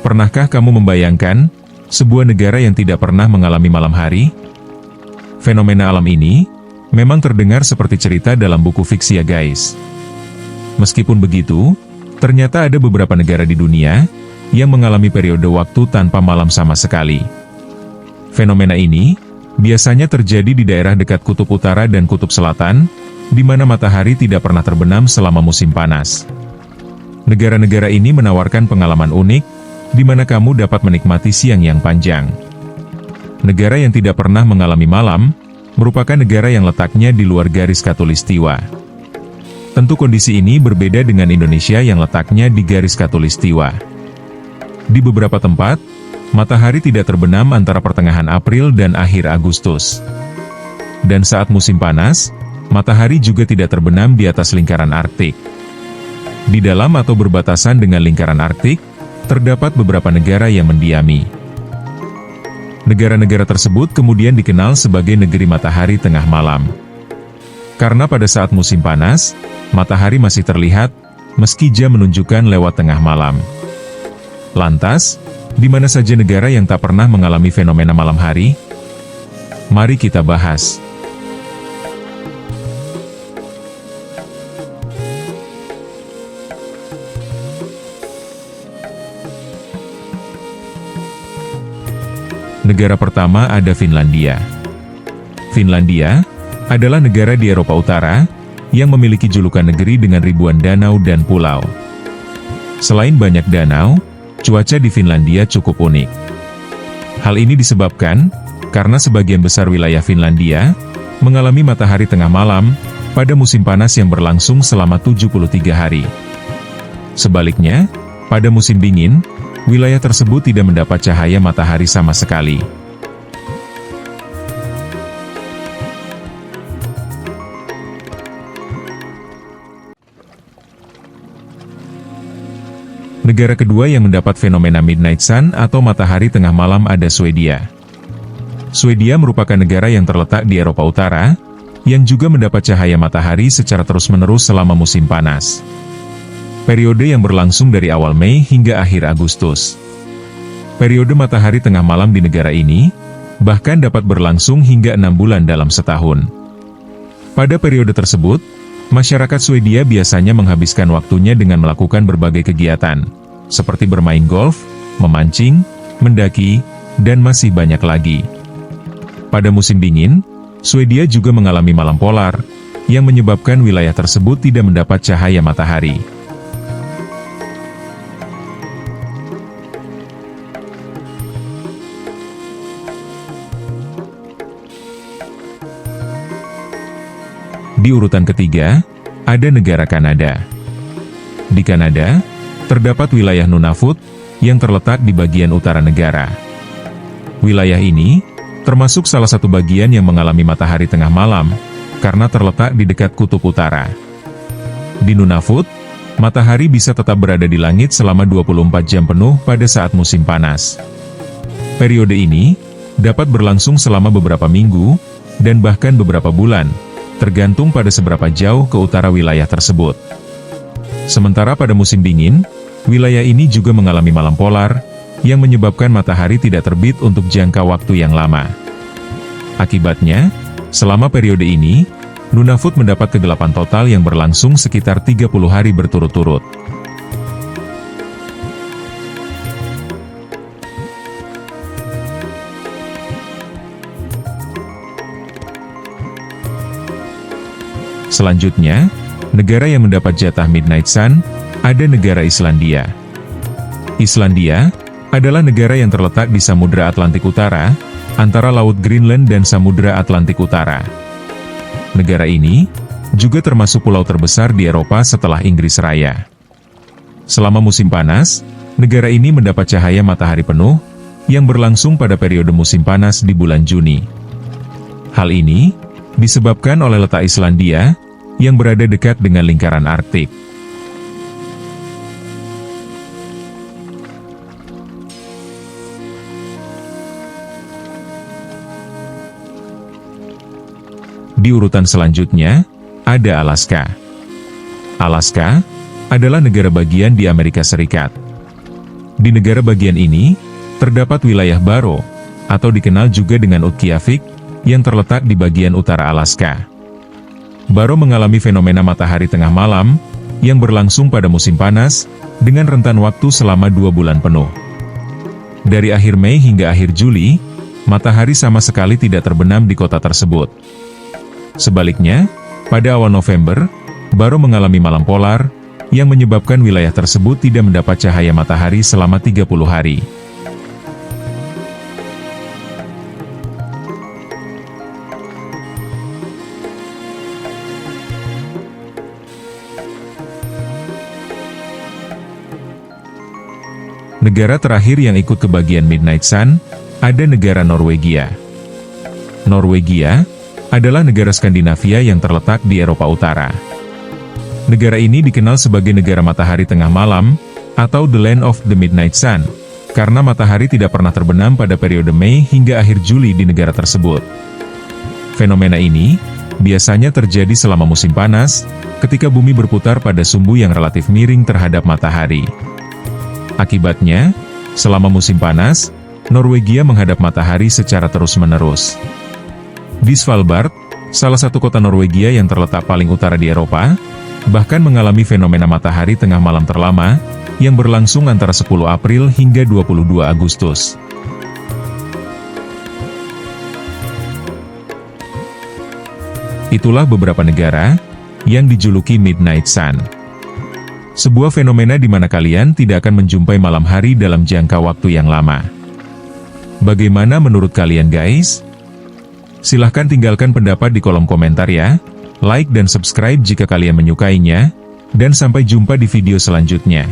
Pernahkah kamu membayangkan sebuah negara yang tidak pernah mengalami malam hari? Fenomena alam ini memang terdengar seperti cerita dalam buku fiksi ya guys. Meskipun begitu, ternyata ada beberapa negara di dunia yang mengalami periode waktu tanpa malam sama sekali. Fenomena ini biasanya terjadi di daerah dekat kutub utara dan kutub selatan, di mana matahari tidak pernah terbenam selama musim panas. Negara-negara ini menawarkan pengalaman unik, di mana kamu dapat menikmati siang yang panjang. Negara yang tidak pernah mengalami malam, merupakan negara yang letaknya di luar garis khatulistiwa. Tentu kondisi ini berbeda dengan Indonesia yang letaknya di garis khatulistiwa. Di beberapa tempat, matahari tidak terbenam antara pertengahan April dan akhir Agustus. Dan saat musim panas, matahari juga tidak terbenam di atas lingkaran Arktik. Di dalam atau berbatasan dengan lingkaran Arktik, terdapat beberapa negara yang mendiami. Negara-negara tersebut kemudian dikenal sebagai negeri matahari tengah malam. Karena pada saat musim panas, matahari masih terlihat, meski jam menunjukkan lewat tengah malam. Lantas, di mana saja negara yang tak pernah mengalami fenomena malam hari? Mari kita bahas. Negara pertama ada Finlandia. Finlandia adalah negara di Eropa Utara yang memiliki julukan negeri dengan ribuan danau dan pulau. Selain banyak danau, cuaca di Finlandia cukup unik. Hal ini disebabkan karena sebagian besar wilayah Finlandia mengalami matahari tengah malam pada musim panas yang berlangsung selama 73 hari. Sebaliknya, pada musim dingin, wilayah tersebut tidak mendapat cahaya matahari sama sekali. Negara kedua yang mendapat fenomena Midnight Sun atau matahari tengah malam ada Swedia. Swedia merupakan negara yang terletak di Eropa Utara, yang juga mendapat cahaya matahari secara terus-menerus selama musim panas. Periode yang berlangsung dari awal Mei hingga akhir Agustus. Periode matahari tengah malam di negara ini, bahkan dapat berlangsung hingga 6 bulan dalam setahun. Pada periode tersebut, masyarakat Swedia biasanya menghabiskan waktunya dengan melakukan berbagai kegiatan, seperti bermain golf, memancing, mendaki, dan masih banyak lagi. Pada musim dingin, Swedia juga mengalami malam polar, yang menyebabkan wilayah tersebut tidak mendapat cahaya matahari. Di urutan ketiga, ada negara Kanada. Di Kanada, terdapat wilayah Nunavut, yang terletak di bagian utara negara. Wilayah ini, termasuk salah satu bagian yang mengalami matahari tengah malam, karena terletak di dekat kutub utara. Di Nunavut, matahari bisa tetap berada di langit selama 24 jam penuh pada saat musim panas. Periode ini, dapat berlangsung selama beberapa minggu, dan bahkan beberapa bulan, tergantung pada seberapa jauh ke utara wilayah tersebut. Sementara pada musim dingin, wilayah ini juga mengalami malam polar, yang menyebabkan matahari tidak terbit untuk jangka waktu yang lama. Akibatnya, selama periode ini, Nunavut mendapat kegelapan total yang berlangsung sekitar 30 hari berturut-turut. Selanjutnya, negara yang mendapat jatah Midnight Sun, ada negara Islandia. Islandia adalah negara yang terletak di Samudra Atlantik Utara, antara Laut Greenland dan Samudra Atlantik Utara. Negara ini juga termasuk pulau terbesar di Eropa setelah Inggris Raya. Selama musim panas, negara ini mendapat cahaya matahari penuh, yang berlangsung pada periode musim panas di bulan Juni. Hal ini disebabkan oleh letak Islandia, yang berada dekat dengan lingkaran Arktik. Di urutan selanjutnya, ada Alaska. Alaska adalah negara bagian di Amerika Serikat. Di negara bagian ini, terdapat wilayah Barrow, atau dikenal juga dengan Utqiagvik, yang terletak di bagian utara Alaska. Barrow mengalami fenomena matahari tengah malam, yang berlangsung pada musim panas, dengan rentan waktu selama 2 bulan penuh. Dari akhir Mei hingga akhir Juli, matahari sama sekali tidak terbenam di kota tersebut. Sebaliknya, pada awal November, Barrow mengalami malam polar, yang menyebabkan wilayah tersebut tidak mendapat cahaya matahari selama 30 hari. Negara terakhir yang ikut ke bagian Midnight Sun, ada negara Norwegia. Norwegia adalah negara Skandinavia yang terletak di Eropa Utara. Negara ini dikenal sebagai negara matahari tengah malam, atau The Land of the Midnight Sun, karena matahari tidak pernah terbenam pada periode Mei hingga akhir Juli di negara tersebut. Fenomena ini biasanya terjadi selama musim panas, ketika bumi berputar pada sumbu yang relatif miring terhadap matahari. Akibatnya, selama musim panas, Norwegia menghadap matahari secara terus-menerus. Di Svalbard, salah satu kota Norwegia yang terletak paling utara di Eropa, bahkan mengalami fenomena matahari tengah malam terlama, yang berlangsung antara 10 April hingga 22 Agustus. Itulah beberapa negara yang dijuluki Midnight Sun. Sebuah fenomena di mana kalian tidak akan menjumpai malam hari dalam jangka waktu yang lama. Bagaimana menurut kalian guys? Silahkan tinggalkan pendapat di kolom komentar ya. Like dan subscribe jika kalian menyukainya, dan sampai jumpa di video selanjutnya.